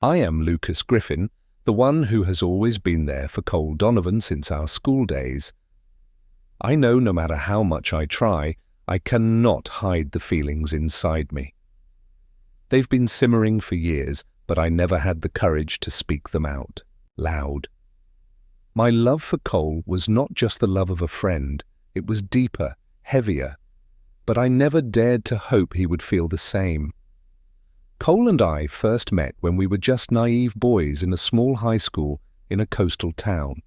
I am Lucas Griffin, the one who has always been there for Cole Donovan since our school days. I know no matter how much I try, I cannot hide the feelings inside me. They've been simmering for years, but I never had the courage to speak them out, loud. My love for Cole was not just the love of a friend, it was deeper, heavier, but I never dared to hope he would feel the same. Cole and I first met when we were just naive boys in a small high school in a coastal town.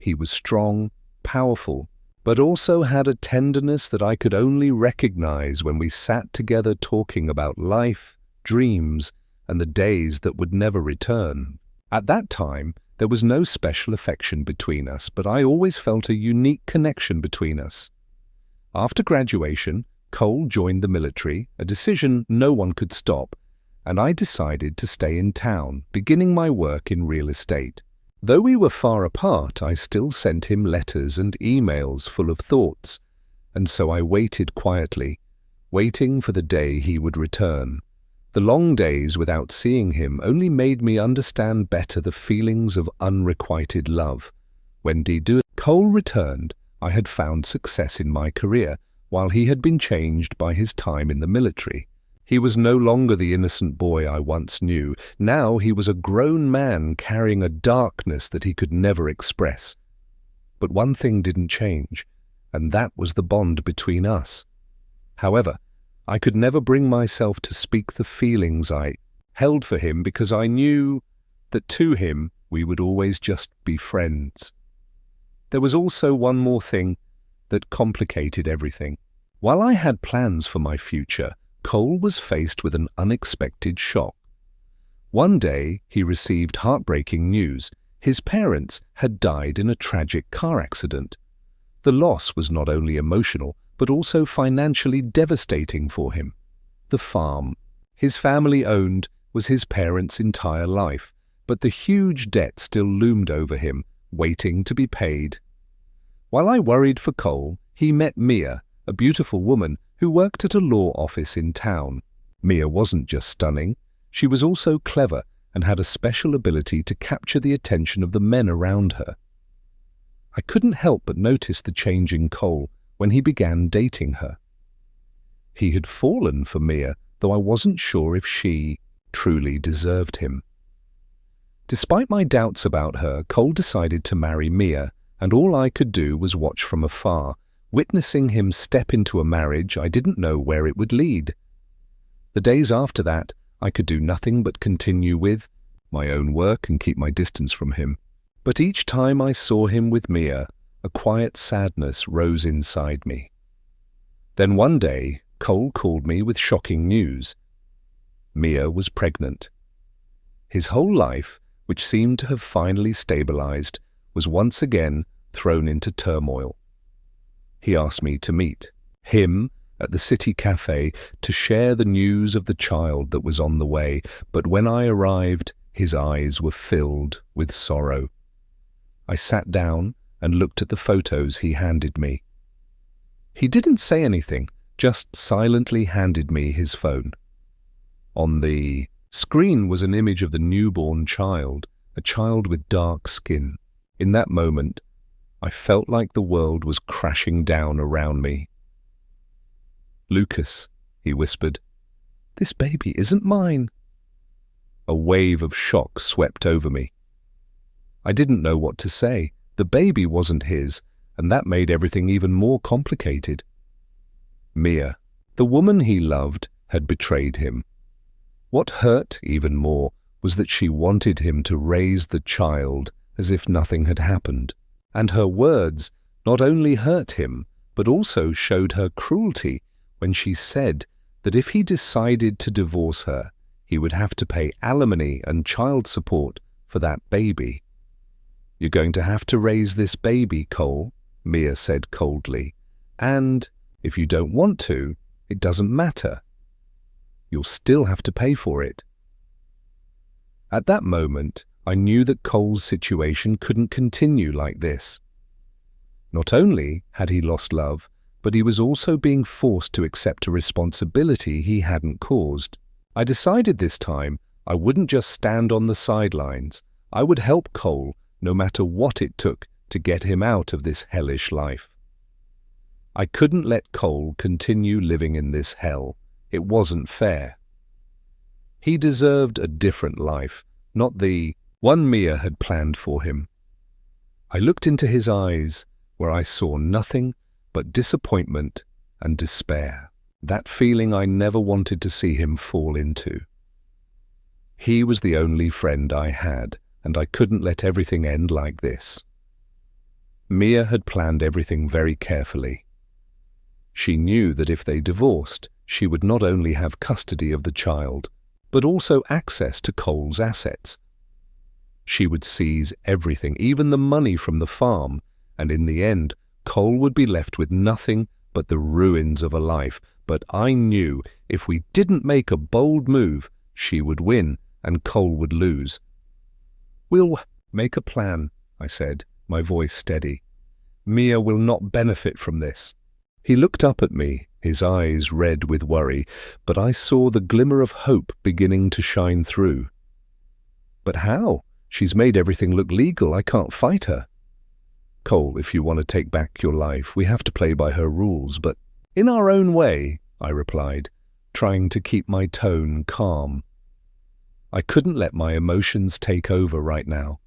He was strong, powerful, but also had a tenderness that I could only recognize when we sat together talking about life, dreams, and the days that would never return. At that time, there was no special affection between us, but I always felt a unique connection between us. After graduation, Cole joined the military, a decision no one could stop, and I decided to stay in town, beginning my work in real estate. Though we were far apart, I still sent him letters and emails full of thoughts, and so I waited quietly, waiting for the day he would return. The long days without seeing him only made me understand better the feelings of unrequited love. When Cole returned, I had found success in my career, while he had been changed by his time in the military. He was no longer the innocent boy I once knew. Now he was a grown man carrying a darkness that he could never express. But one thing didn't change, and that was the bond between us. However, I could never bring myself to speak the feelings I held for him because I knew that to him we would always just be friends. There was also one more thing that complicated everything. While I had plans for my future, Cole was faced with an unexpected shock. One day, he received heartbreaking news. His parents had died in a tragic car accident. The loss was not only emotional, but also financially devastating for him. The farm his family owned was his parents' entire life, but the huge debt still loomed over him, waiting to be paid. While I worried for Cole, he met Mia, a beautiful woman who worked at a law office in town. Mia wasn't just stunning, she was also clever and had a special ability to capture the attention of the men around her. I couldn't help but notice the change in Cole when he began dating her. He had fallen for Mia, though I wasn't sure if she truly deserved him. Despite my doubts about her, Cole decided to marry Mia, and all I could do was watch from afar, witnessing him step into a marriage I didn't know where it would lead. The days after that, I could do nothing but continue with my own work and keep my distance from him. But each time I saw him with Mia, a quiet sadness rose inside me. Then one day, Cole called me with shocking news. Mia was pregnant. His whole life, which seemed to have finally stabilized, was once again thrown into turmoil. He asked me to meet him at the city cafe to share the news of the child that was on the way, but when I arrived, his eyes were filled with sorrow. I sat down and looked at the photos he handed me. He didn't say anything, just silently handed me his phone. On the screen was an image of the newborn child, a child with dark skin. In that moment, I felt like the world was crashing down around me. "Lucas," he whispered, "this baby isn't mine." A wave of shock swept over me. I didn't know what to say. The baby wasn't his, and that made everything even more complicated. Mia, the woman he loved, had betrayed him. What hurt even more was that she wanted him to raise the child as if nothing had happened. And her words not only hurt him, but also showed her cruelty when she said that if he decided to divorce her, he would have to pay alimony and child support for that baby. "You're going to have to raise this baby, Cole," Mia said coldly. "And if you don't want to, it doesn't matter. You'll still have to pay for it." At that moment, I knew that Cole's situation couldn't continue like this. Not only had he lost love, but he was also being forced to accept a responsibility he hadn't caused. I decided this time I wouldn't just stand on the sidelines. I would help Cole, no matter what it took, to get him out of this hellish life. I couldn't let Cole continue living in this hell. It wasn't fair. He deserved a different life, not the one Mia had planned for him. I looked into his eyes, where I saw nothing but disappointment and despair, that feeling I never wanted to see him fall into. He was the only friend I had, and I couldn't let everything end like this. Mia had planned everything very carefully. She knew that if they divorced, she would not only have custody of the child, but also access to Cole's assets. She would seize everything, even the money from the farm, and in the end, Cole would be left with nothing but the ruins of a life. But I knew if we didn't make a bold move, she would win and Cole would lose. "We'll make a plan," I said, my voice steady. "Mia will not benefit from this." He looked up at me, his eyes red with worry, but I saw the glimmer of hope beginning to shine through. "But how? She's made everything look legal. I can't fight her." "Cole, if you want to take back your life, we have to play by her rules, but in our own way," I replied, trying to keep my tone calm. I couldn't let my emotions take over right now.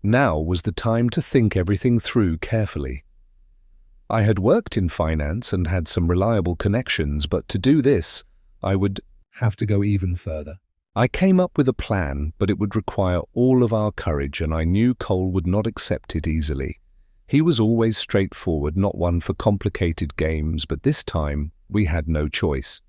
Now was the time to think everything through carefully. I had worked in finance and had some reliable connections, but to do this, I would have to go even further. I came up with a plan, but it would require all of our courage, and I knew Cole would not accept it easily. He was always straightforward, not one for complicated games, but this time we had no choice.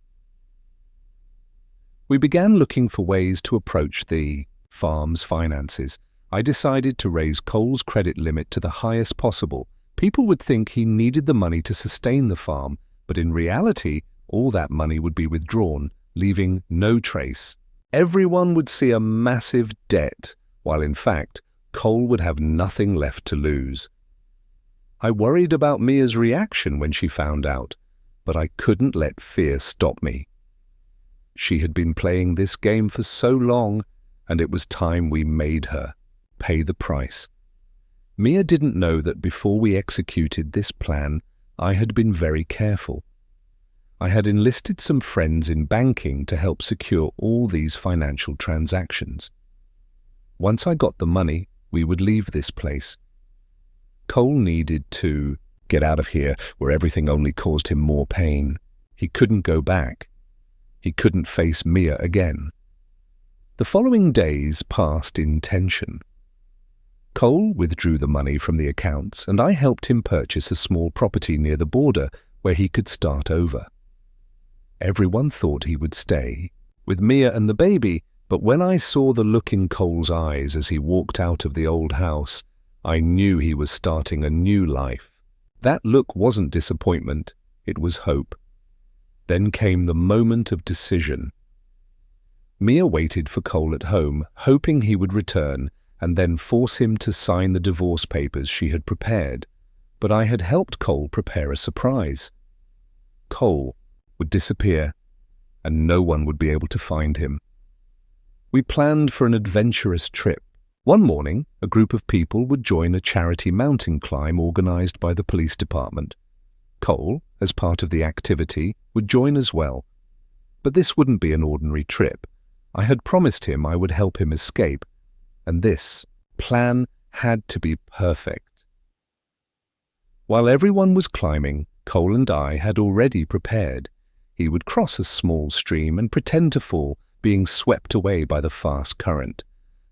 We began looking for ways to approach the farm's finances. I decided to raise Cole's credit limit to the highest possible. People would think he needed the money to sustain the farm, but in reality, all that money would be withdrawn, leaving no trace. Everyone would see a massive debt, while in fact, Cole would have nothing left to lose. I worried about Mia's reaction when she found out, but I couldn't let fear stop me. She had been playing this game for so long, and it was time we made her pay the price. Mia didn't know that before we executed this plan, I had been very careful. I had enlisted some friends in banking to help secure all these financial transactions. Once I got the money, we would leave this place. Cole needed to get out of here, where everything only caused him more pain. He couldn't go back. He couldn't face Mia again. The following days passed in tension. Cole withdrew the money from the accounts, and I helped him purchase a small property near the border where he could start over. Everyone thought he would stay with Mia and the baby, but when I saw the look in Cole's eyes as he walked out of the old house, I knew he was starting a new life. That look wasn't disappointment, it was hope. Then came the moment of decision. Mia waited for Cole at home, hoping he would return and then force him to sign the divorce papers she had prepared. But I had helped Cole prepare a surprise. Cole would disappear, and no one would be able to find him. We planned for an adventurous trip. One morning, a group of people would join a charity mountain climb organized by the police department. Cole, as part of the activity, would join as well. But this wouldn't be an ordinary trip. I had promised him I would help him escape, and this plan had to be perfect. While everyone was climbing, Cole and I had already prepared. He would cross a small stream and pretend to fall, being swept away by the fast current.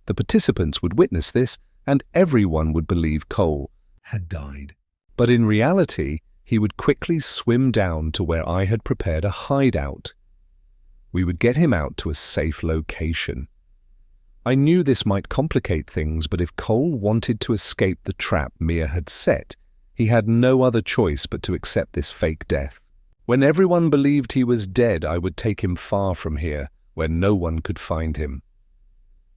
The participants would witness this, and everyone would believe Cole had died. But in reality, he would quickly swim down to where I had prepared a hideout. We would get him out to a safe location. I knew this might complicate things, but if Cole wanted to escape the trap Mia had set, he had no other choice but to accept this fake death. When everyone believed he was dead, I would take him far from here, where no one could find him.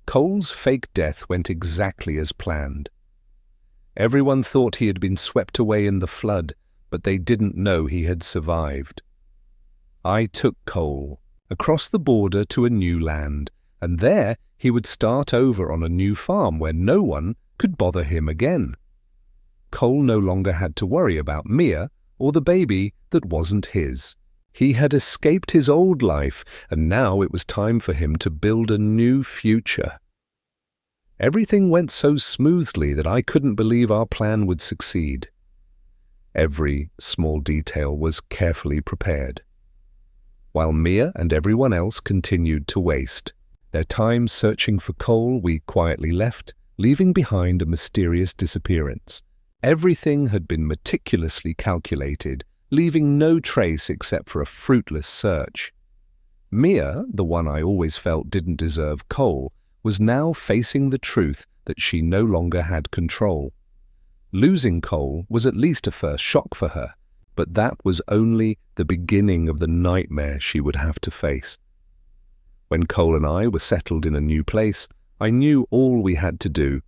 Cole's fake death went exactly as planned. Everyone thought he had been swept away in the flood, but they didn't know he had survived. I took Cole across the border to a new land, and there he would start over on a new farm where no one could bother him again. Cole no longer had to worry about Mia or the baby that wasn't his. He had escaped his old life, and now it was time for him to build a new future. Everything went so smoothly that I couldn't believe our plan would succeed. Every small detail was carefully prepared. While Mia and everyone else continued to waste their time searching for Cole, we quietly left, leaving behind a mysterious disappearance. Everything had been meticulously calculated, leaving no trace except for a fruitless search. Mia, the one I always felt didn't deserve Cole, was now facing the truth that she no longer had control. Losing Cole was at least a first shock for her, but that was only the beginning of the nightmare she would have to face. When Cole and I were settled in a new place, I knew all we had to do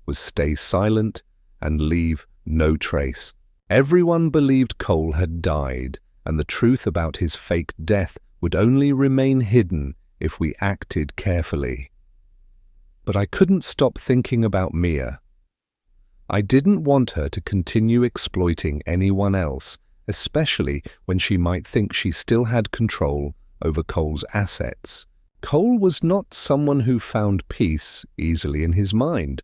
was stay silent and leave no trace. Everyone believed Cole had died, and the truth about his fake death would only remain hidden if we acted carefully. But I couldn't stop thinking about Mia. I didn't want her to continue exploiting anyone else, especially when she might think she still had control over Cole's assets. Cole was not someone who found peace easily in his mind.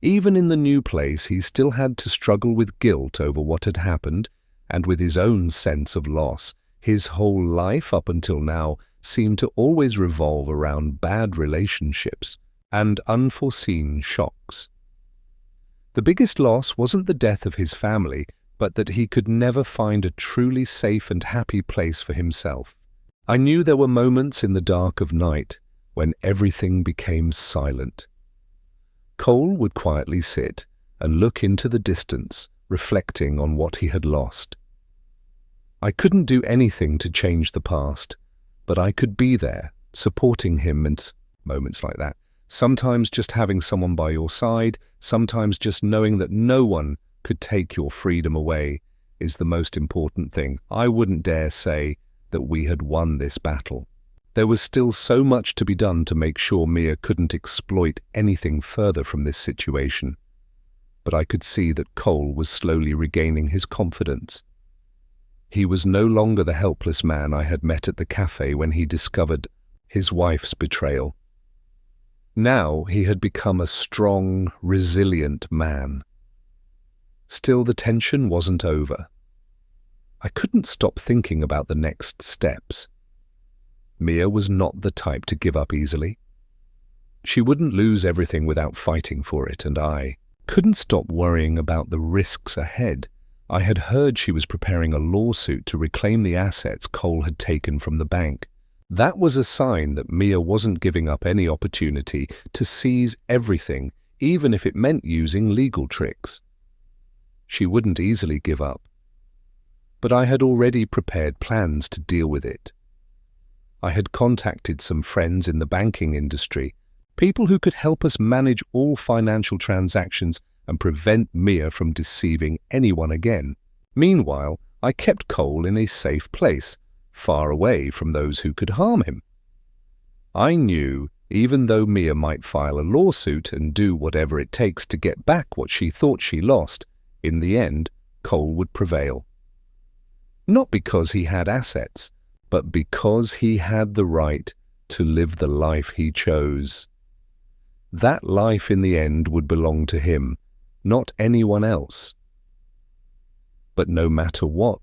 Even in the new place, he still had to struggle with guilt over what had happened and with his own sense of loss. His whole life up until now seemed to always revolve around bad relationships and unforeseen shocks. The biggest loss wasn't the death of his family, but that he could never find a truly safe and happy place for himself. I knew there were moments in the dark of night when everything became silent. Cole would quietly sit and look into the distance, reflecting on what he had lost. I couldn't do anything to change the past, but I could be there, supporting him in moments like that. Sometimes just having someone by your side, sometimes just knowing that no one could take your freedom away is the most important thing. I wouldn't dare say that we had won this battle. There was still so much to be done to make sure Mia couldn't exploit anything further from this situation. But I could see that Cole was slowly regaining his confidence. He was no longer the helpless man I had met at the cafe when he discovered his wife's betrayal. Now he had become a strong, resilient man. Still, the tension wasn't over. I couldn't stop thinking about the next steps. Mia was not the type to give up easily. She wouldn't lose everything without fighting for it, and I couldn't stop worrying about the risks ahead. I had heard she was preparing a lawsuit to reclaim the assets Cole had taken from the bank. That was a sign that Mia wasn't giving up any opportunity to seize everything, even if it meant using legal tricks. She wouldn't easily give up. But I had already prepared plans to deal with it. I had contacted some friends in the banking industry, people who could help us manage all financial transactions and prevent Mia from deceiving anyone again. Meanwhile, I kept Cole in a safe place, far away from those who could harm him. I knew, even though Mia might file a lawsuit and do whatever it takes to get back what she thought she lost, in the end, Cole would prevail. Not because he had assets, but because he had the right to live the life he chose. That life in the end would belong to him, not anyone else. But no matter what,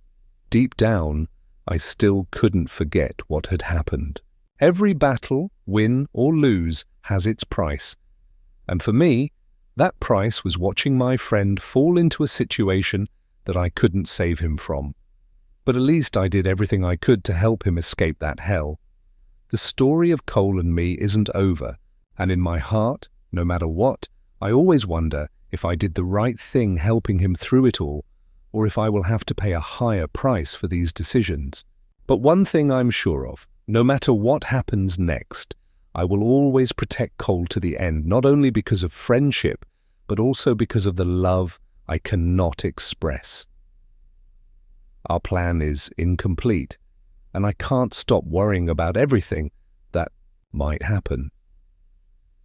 deep down, I still couldn't forget what had happened. Every battle, win or lose, has its price. And for me, that price was watching my friend fall into a situation that I couldn't save him from. But at least I did everything I could to help him escape that hell. The story of Cole and me isn't over, and in my heart, no matter what, I always wonder if I did the right thing helping him through it all, or if I will have to pay a higher price for these decisions. But one thing I'm sure of, no matter what happens next, I will always protect Cole to the end, not only because of friendship, but also because of the love I cannot express. Our plan is incomplete, and I can't stop worrying about everything that might happen.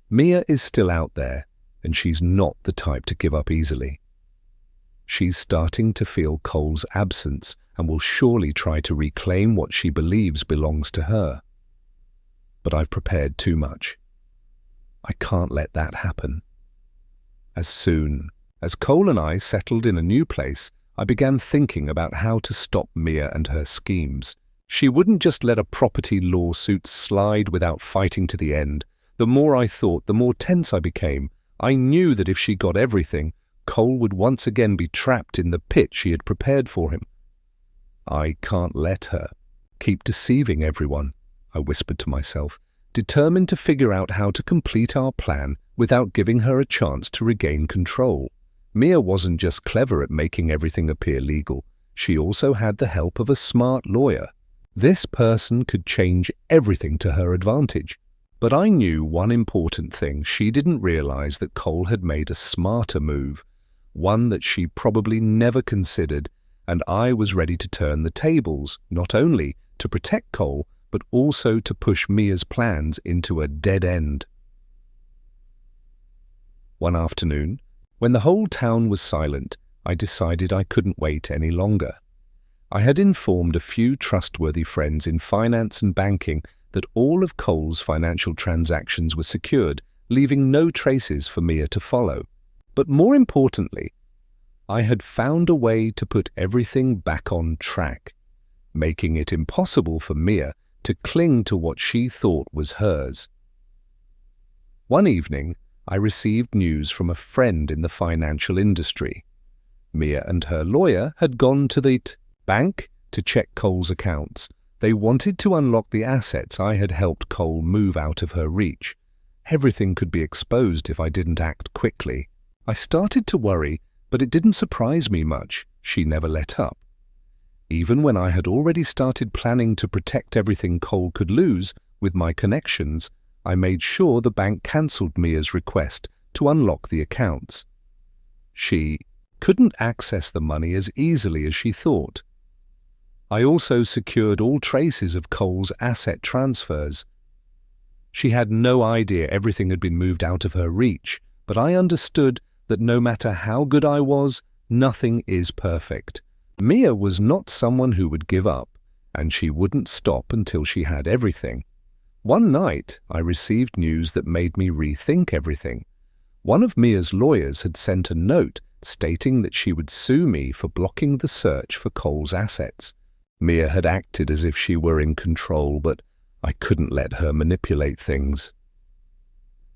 Mia is still out there, and she's not the type to give up easily. She's starting to feel Cole's absence and will surely try to reclaim what she believes belongs to her. But I've prepared too much. I can't let that happen. As soon as Cole and I settled in a new place, I began thinking about how to stop Mia and her schemes. She wouldn't just let a property lawsuit slide without fighting to the end. The more I thought, the more tense I became. I knew that if she got everything, Cole would once again be trapped in the pit she had prepared for him. I can't let her keep deceiving everyone, I whispered to myself, determined to figure out how to complete our plan without giving her a chance to regain control. Mia wasn't just clever at making everything appear legal. She also had the help of a smart lawyer. This person could change everything to her advantage. But I knew one important thing. She didn't realize that Cole had made a smarter move, one that she probably never considered, and I was ready to turn the tables, not only to protect Cole, but also to push Mia's plans into a dead end. One afternoon, when the whole town was silent, I decided I couldn't wait any longer. I had informed a few trustworthy friends in finance and banking that all of Cole's financial transactions were secured, leaving no traces for Mia to follow. But more importantly, I had found a way to put everything back on track, making it impossible for Mia to cling to what she thought was hers. One evening, I received news from a friend in the financial industry. Mia and her lawyer had gone to the bank to check Cole's accounts. They wanted to unlock the assets I had helped Cole move out of her reach. Everything could be exposed if I didn't act quickly. I started to worry, but it didn't surprise me much. She never let up. Even when I had already started planning to protect everything Cole could lose with my connections, I made sure the bank cancelled Mia's request to unlock the accounts. She couldn't access the money as easily as she thought. I also secured all traces of Cole's asset transfers. She had no idea everything had been moved out of her reach, but I understood that no matter how good I was, nothing is perfect. Mia was not someone who would give up, and she wouldn't stop until she had everything. One night, I received news that made me rethink everything. One of Mia's lawyers had sent a note stating that she would sue me for blocking the search for Cole's assets. Mia had acted as if she were in control, but I couldn't let her manipulate things.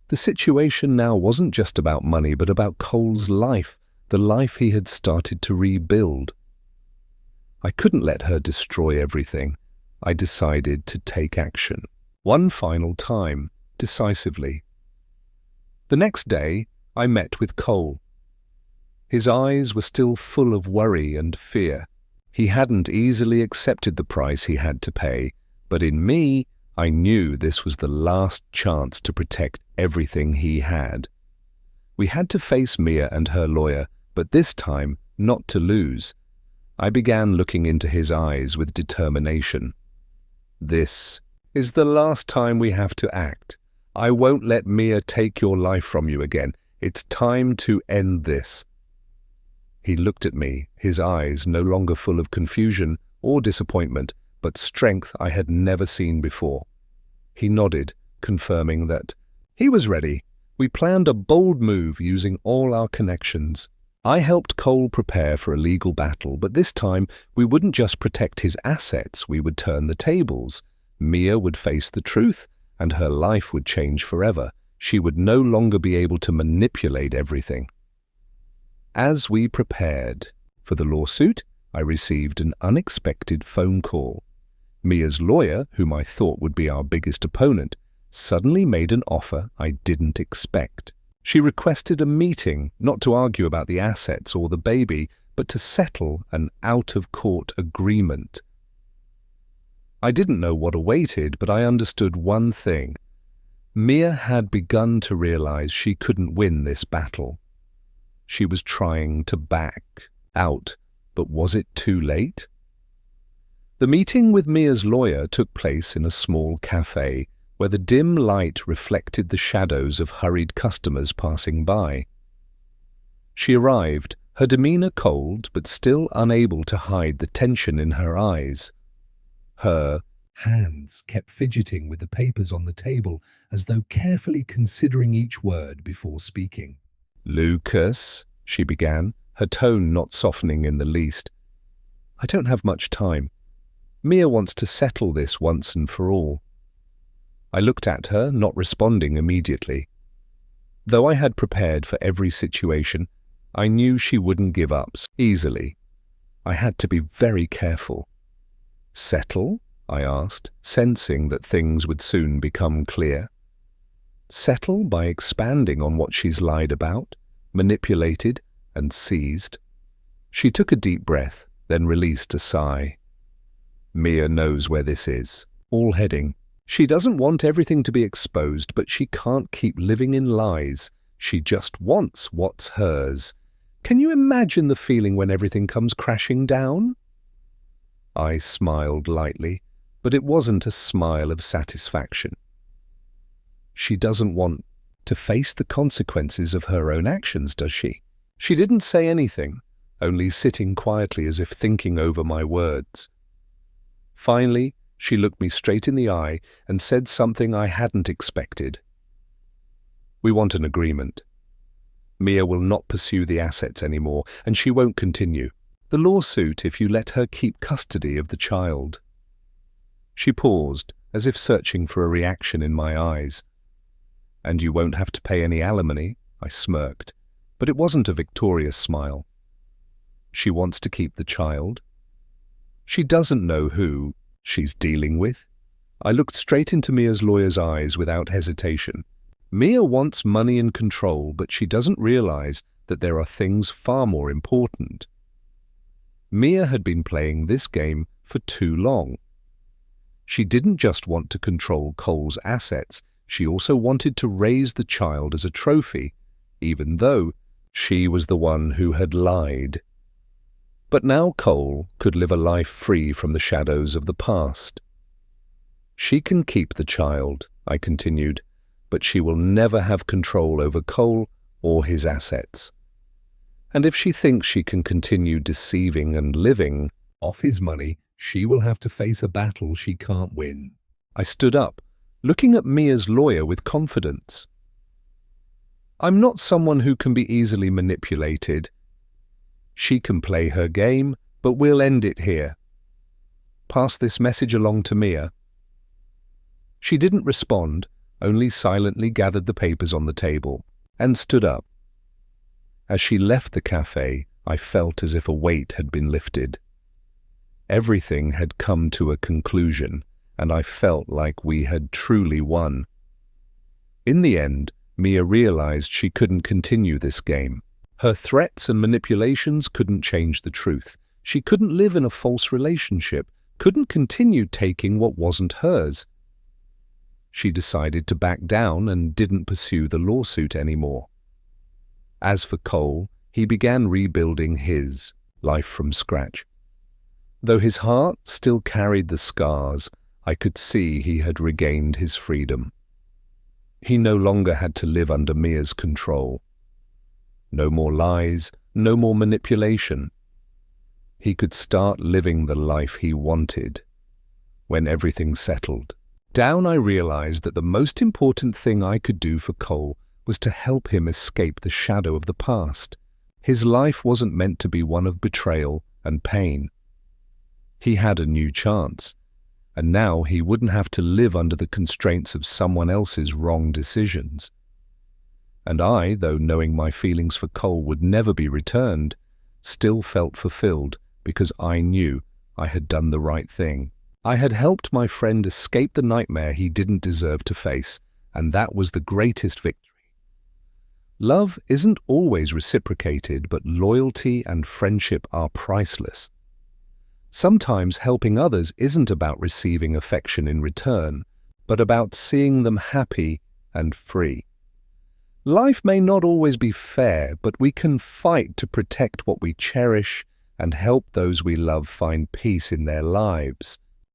The situation now wasn't just about money, but about Cole's life, the life he had started to rebuild. I couldn't let her destroy everything. I decided to take action. One final time, decisively. The next day, I met with Cole. His eyes were still full of worry and fear. He hadn't easily accepted the price he had to pay, but in me, I knew this was the last chance to protect everything he had. We had to face Mia and her lawyer, but this time not to lose. I began looking into his eyes with determination. This is the last time we have to act. I won't let Mia take your life from you again. It's time to end this. He looked at me, his eyes no longer full of confusion or disappointment, but strength I had never seen before. He nodded, confirming that he was ready. We planned a bold move using all our connections. I helped Cole prepare for a legal battle, but this time we wouldn't just protect his assets, we would turn the tables. Mia would face the truth, and her life would change forever. She would no longer be able to manipulate everything. As we prepared for the lawsuit, I received an unexpected phone call. Mia's lawyer, whom I thought would be our biggest opponent, suddenly made an offer I didn't expect. She requested a meeting, not to argue about the assets or the baby, but to settle an out-of-court agreement. I didn't know what awaited, but I understood one thing. Mia had begun to realize she couldn't win this battle. She was trying to back out, but was it too late? The meeting with Mia's lawyer took place in a small cafe where the dim light reflected the shadows of hurried customers passing by. She arrived, her demeanor cold but still unable to hide the tension in her eyes. Her hands kept fidgeting with the papers on the table as though carefully considering each word before speaking. "Lucas," she began, her tone not softening in the least. "I don't have much time. Mia wants to settle this once and for all." I looked at her, not responding immediately. Though I had prepared for every situation, I knew she wouldn't give up easily. I had to be very careful. "Settle?" I asked, sensing that things would soon become clear. "Settle by expanding on what she's lied about, manipulated, and seized." She took a deep breath, then released a sigh. "Mia knows where this is. All heading. She doesn't want everything to be exposed, but she can't keep living in lies. She just wants what's hers. Can you imagine the feeling when everything comes crashing down?" I smiled lightly, but it wasn't a smile of satisfaction. "She doesn't want to face the consequences of her own actions, does she?" She didn't say anything, only sitting quietly as if thinking over my words. Finally, she looked me straight in the eye and said something I hadn't expected. "We want an agreement. Mia will not pursue the assets anymore, and she won't continue the lawsuit if you let her keep custody of the child." She paused, as if searching for a reaction in my eyes. "And you won't have to pay any alimony?" I smirked, but it wasn't a victorious smile. "She wants to keep the child? She doesn't know who she's dealing with?" I looked straight into Mia's lawyer's eyes without hesitation. Mia wants money and control, but she doesn't realize that there are things far more important. Mia had been playing this game for too long. She didn't just want to control Cole's assets, she also wanted to raise the child as a trophy, even though she was the one who had lied. But now Cole could live a life free from the shadows of the past. "She can keep the child," I continued, "but she will never have control over Cole or his assets. And if she thinks she can continue deceiving and living off his money, she will have to face a battle she can't win." I stood up, looking at Mia's lawyer with confidence. "I'm not someone who can be easily manipulated. She can play her game, but we'll end it here. Pass this message along to Mia." She didn't respond, only silently gathered the papers on the table and stood up. As she left the cafe, I felt as if a weight had been lifted. Everything had come to a conclusion, and I felt like we had truly won. In the end, Mia realized she couldn't continue this game. Her threats and manipulations couldn't change the truth. She couldn't live in a false relationship, couldn't continue taking what wasn't hers. She decided to back down and didn't pursue the lawsuit anymore. As for Cole, he began rebuilding his life from scratch. Though his heart still carried the scars, I could see he had regained his freedom. He no longer had to live under Mia's control. No more lies, no more manipulation. He could start living the life he wanted. When everything settled down, I realized that the most important thing I could do for Cole was to help him escape the shadow of the past. His life wasn't meant to be one of betrayal and pain. He had a new chance, and now he wouldn't have to live under the constraints of someone else's wrong decisions. And I, though knowing my feelings for Cole would never be returned, still felt fulfilled because I knew I had done the right thing. I had helped my friend escape the nightmare he didn't deserve to face, and that was the greatest victory. Love isn't always reciprocated, but loyalty and friendship are priceless. Sometimes helping others isn't about receiving affection in return, but about seeing them happy and free. Life may not always be fair, but we can fight to protect what we cherish and help those we love find peace in their lives.